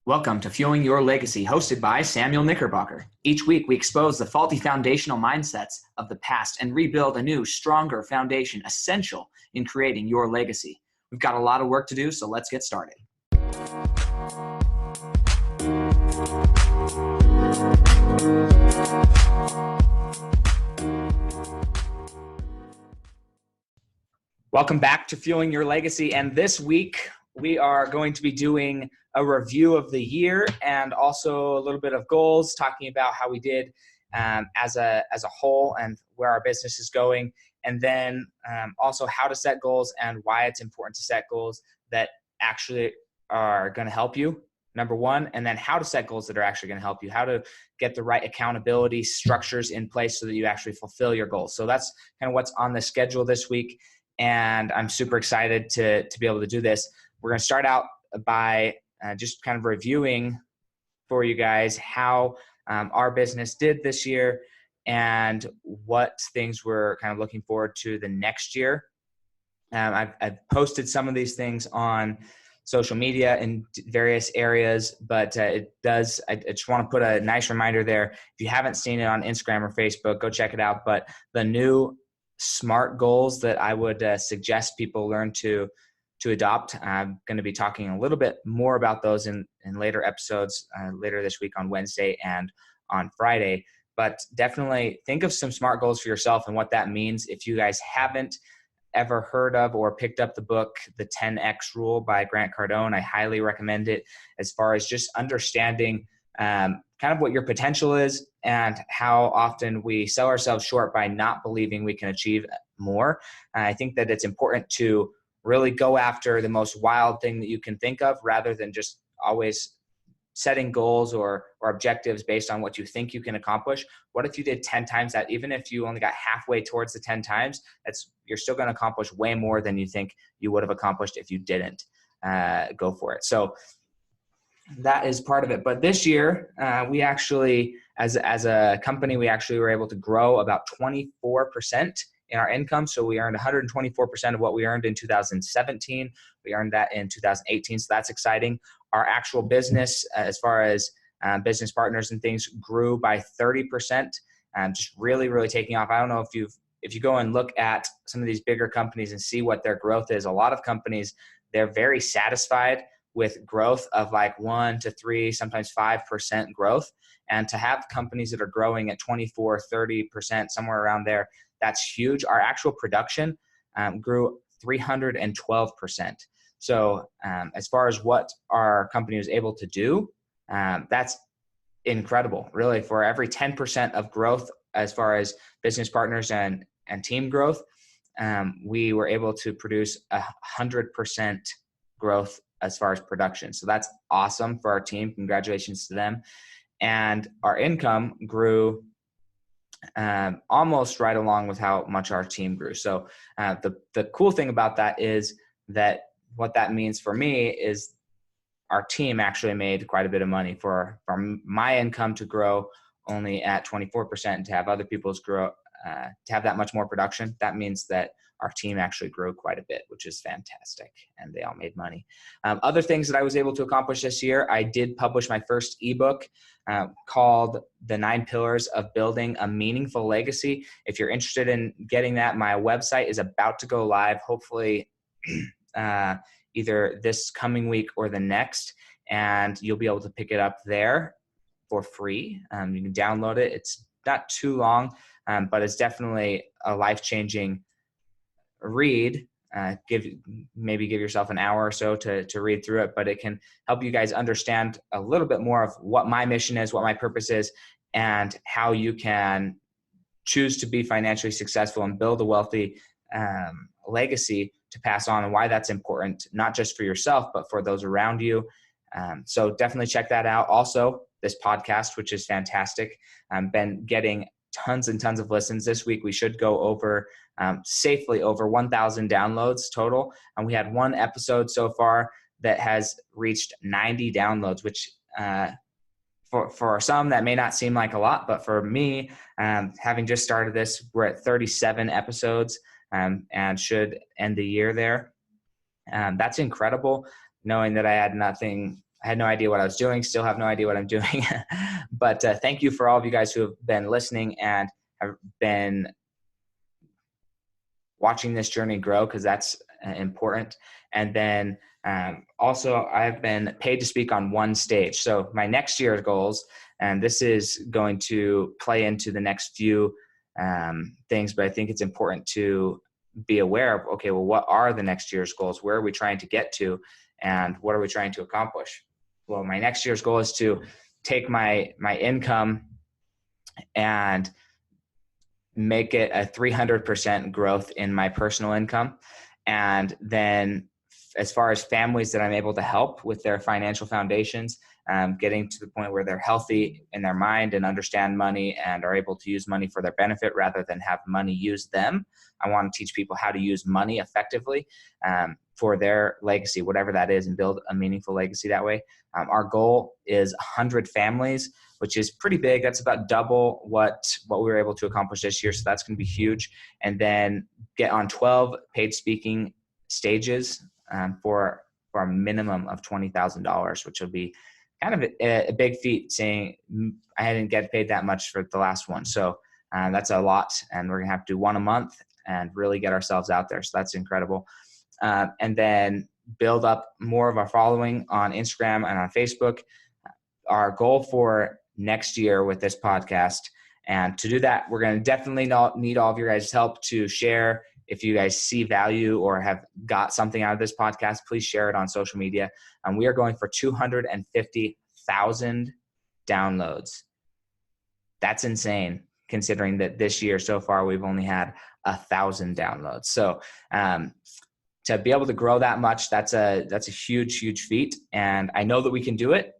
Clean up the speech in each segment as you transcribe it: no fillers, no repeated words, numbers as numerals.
Welcome to Fueling Your Legacy, hosted by Samuel Knickerbocker. Each week, we expose the faulty foundational mindsets of the past and rebuild a new, stronger foundation essential in creating your legacy. We've got a lot of work to do, so let's get started. Welcome back to Fueling Your Legacy, and this week we are going to be doing a review of the year and also a little bit of goals, talking about how we did as a whole and where our business is going, and then also how to set goals and why it's important to set goals that actually are going to help you, number one, and then how to set goals that are actually going to help you, how to get the right accountability structures in place so that you actually fulfill your goals. So that's kind of what's on the schedule this week, and I'm super excited to be able to do this. We're going to start out by just kind of reviewing for you guys how our business did this year and what things we're kind of looking forward to the next year. I've posted some of these things on social media in various areas, but I just want to put a nice reminder there. If you haven't seen it on Instagram or Facebook, go check it out. But the new SMART goals that I would suggest people learn to adopt. I'm going to be talking a little bit more about those in later episodes later this week on Wednesday and on Friday. But definitely think of some SMART goals for yourself and what that means. If you guys haven't ever heard of or picked up the book, The 10X Rule by Grant Cardone, I highly recommend it as far as just understanding kind of what your potential is and how often we sell ourselves short by not believing we can achieve more. I think that it's important to really go after the most wild thing that you can think of rather than just always setting goals or objectives based on what you think you can accomplish. What if you did 10 times that? Even if you only got halfway towards the 10 times, you're still going to accomplish way more than you think you would have accomplished if you didn't go for it. So that is part of it. But this year, we actually, as a company, we actually were able to grow about 24% in our income. So we earned 124% of what we earned in 2017. We earned that in 2018. So that's exciting. Our actual business, as far as business partners and things, grew by 30%. Just really, really taking off. I don't know if you go and look at some of these bigger companies and see what their growth is. A lot of companies, they're very satisfied with growth of like 1 to 3, sometimes 5% growth. And to have companies that are growing at 24, 30%, somewhere around there, that's huge. Our actual production grew 312%. So as far as what our company was able to do, that's incredible. Really, for every 10% of growth as far as business partners and team growth, we were able to produce 100% growth as far as production. So that's awesome for our team. Congratulations to them. And our income grew almost right along with how much our team grew. So the cool thing about that is that what that means for me is our team actually made quite a bit of money for my income to grow only at 24% and to have other people's grow to have that much more production. That means that our team actually grew quite a bit, which is fantastic, and they all made money. Other things that I was able to accomplish this year, I did publish my first ebook called The 9 Pillars of Building a Meaningful Legacy. If you're interested in getting that, my website is about to go live, hopefully either this coming week or the next, and you'll be able to pick it up there for free. You can download it. It's not too long, but it's definitely a life-changing read. Give yourself an hour or so to read through it, but it can help you guys understand a little bit more of what my mission is, what my purpose is, and how you can choose to be financially successful and build a wealthy legacy to pass on, and why that's important, not just for yourself, but for those around you. So definitely check that out. Also, this podcast, which is fantastic. Been getting tons and tons of listens. This week, we should go over safely over 1,000 downloads total. And we had one episode so far that has reached 90 downloads, which for some that may not seem like a lot, but for me, having just started this, we're at 37 episodes and should end the year there. That's incredible, knowing that I had nothing I had no idea what I was doing, still have no idea what I'm doing. But thank you for all of you guys who have been listening and have been watching this journey grow, because that's important. And then also, I've been paid to speak on one stage. So my next year's goals, and this is going to play into the next few things, but I think it's important to be aware of, okay, well, what are the next year's goals? Where are we trying to get to? And what are we trying to accomplish? Well, my next year's goal is to take my income and make it a 300% growth in my personal income. And then as far as families that I'm able to help with their financial foundations, getting to the point where they're healthy in their mind and understand money and are able to use money for their benefit rather than have money use them. I want to teach people how to use money effectively for their legacy, whatever that is, and build a meaningful legacy that way. Our goal is 100 families, which is pretty big. That's about double what we were able to accomplish this year. So that's going to be huge. And then get on 12 paid speaking stages for a minimum of $20,000, which will be kind of a big feat, saying I didn't get paid that much for the last one. So that's a lot. And we're going to have to do one a month and really get ourselves out there. So that's incredible. And then build up more of our following on Instagram and on Facebook. Our goal for next year with this podcast, and to do that, we're going to definitely need all of your guys' help to share. If you guys see value or have got something out of this podcast, please share it on social media. We are going for 250,000 downloads. That's insane, considering that this year so far we've only had 1,000 downloads. So to be able to grow that much, that's a huge, huge feat. And I know that we can do it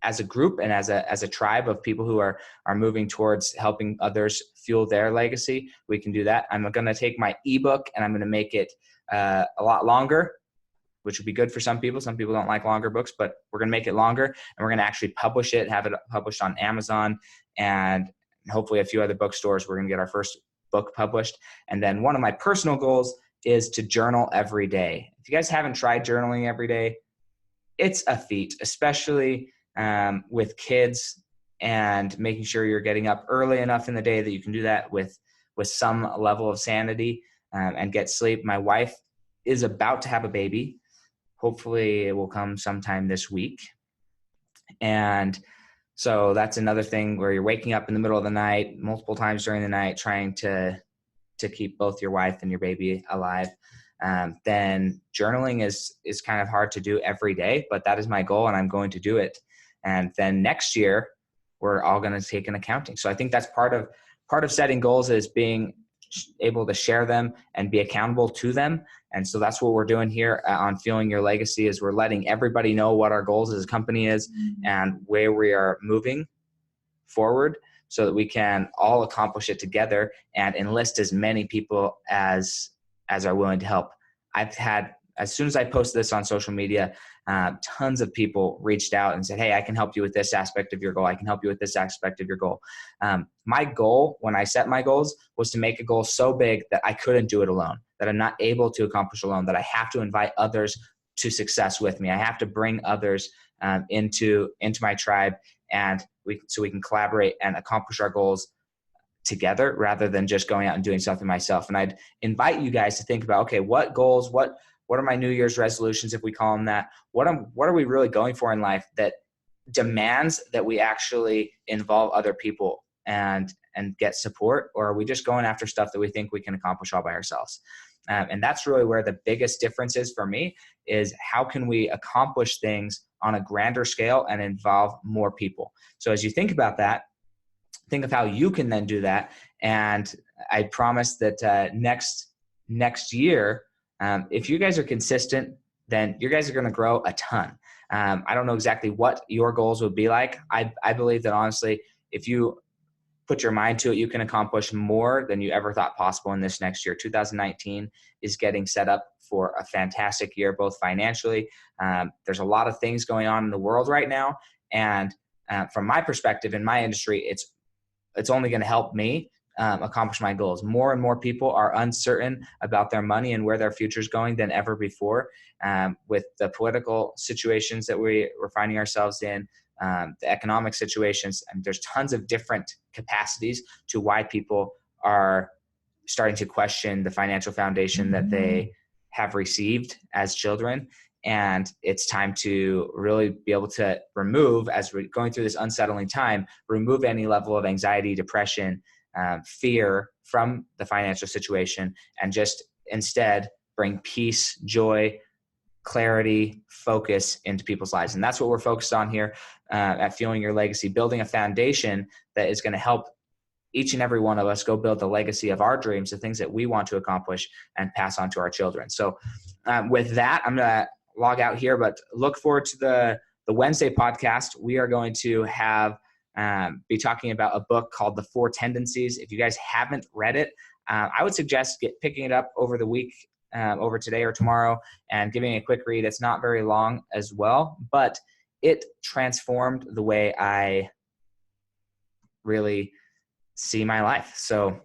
as a group and as a tribe of people who are moving towards helping others fuel their legacy. We can do that. I'm going to take my ebook and I'm going to make it a lot longer, which would be good for some people. Some people don't like longer books, but we're going to make it longer, and we're going to actually publish it, have it published on Amazon and hopefully a few other bookstores. We're going to get our first book published. And then one of my personal goals is to journal every day. If you guys haven't tried journaling every day, it's a feat, especially with kids, and making sure you're getting up early enough in the day that you can do that with some level of sanity and get sleep. My wife is about to have a baby. Hopefully it will come sometime this week. And so that's another thing where you're waking up in the middle of the night, multiple times during the night, trying to keep both your wife and your baby alive. Then journaling is kind of hard to do every day, but that is my goal and I'm going to do it. And then next year, we're all going to take an accounting. So I think that's part of setting goals, is being able to share them and be accountable to them. And so that's what we're doing here on Fueling Your Legacy, is we're letting everybody know what our goals as a company is and where we are moving forward, so that we can all accomplish it together and enlist as many people as are willing to help. I've had, as soon as I posted this on social media, tons of people reached out and said, hey, I can help you with this aspect of your goal. I can help you with this aspect of your goal. My goal, when I set my goals, was to make a goal so big that I couldn't do it alone, that I'm not able to accomplish alone, that I have to invite others to success with me. I have to bring others into my tribe, and so we can collaborate and accomplish our goals together rather than just going out and doing something myself. And I'd invite you guys to think about, okay, what goals, what are my New Year's resolutions, if we call them that? What are we really going for in life that demands that we actually involve other people and get support? Or are we just going after stuff that we think we can accomplish all by ourselves? And that's really where the biggest difference is for me, is how can we accomplish things on a grander scale and involve more people? So as you think about that, think of how you can then do that. And I promise that next year, if you guys are consistent, then you guys are going to grow a ton. I don't know exactly what your goals would be like. I believe that honestly, if you put your mind to it, you can accomplish more than you ever thought possible in this next year. 2019 is getting set up for a fantastic year, both financially. There's a lot of things going on in the world right now. And from my perspective in my industry, it's only going to help me accomplish my goals. More and more people are uncertain about their money and where their future is going than ever before. With the political situations that we're finding ourselves in, the economic situations, and there's tons of different capacities to why people are starting to question the financial foundation that they have received as children. And it's time to really be able to remove, as we're going through this unsettling time, remove any level of anxiety, depression, fear from the financial situation, and just instead bring peace, joy, clarity, focus into people's lives. And that's what we're focused on here at Fueling Your Legacy, building a foundation that is going to help each and every one of us go build the legacy of our dreams, the things that we want to accomplish and pass on to our children. So with that, I'm going to log out here, but look forward to the Wednesday podcast. We are going to have be talking about a book called The Four Tendencies. If you guys haven't read it, I would suggest picking it up over the week, over today or tomorrow, and giving it a quick read. It's not very long as well, but it transformed the way I really see my life. So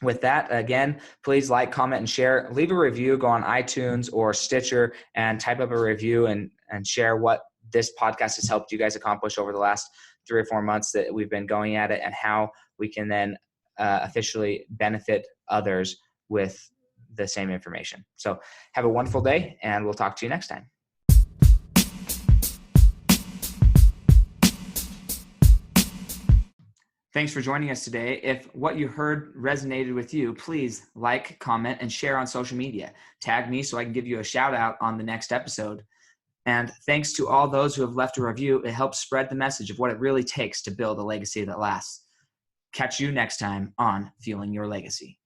with that, again, please like, comment, and share. Leave a review. Go on iTunes or Stitcher and type up a review and share what this podcast has helped you guys accomplish over the last 3 or 4 months that we've been going at it, and how we can then officially benefit others with the same information. So have a wonderful day, and we'll talk to you next time. Thanks for joining us today. If what you heard resonated with you, please like, comment, and share on social media. Tag me so I can give you a shout out on the next episode. And thanks to all those who have left a review. It helps spread the message of what it really takes to build a legacy that lasts. Catch you next time on Fueling Your Legacy.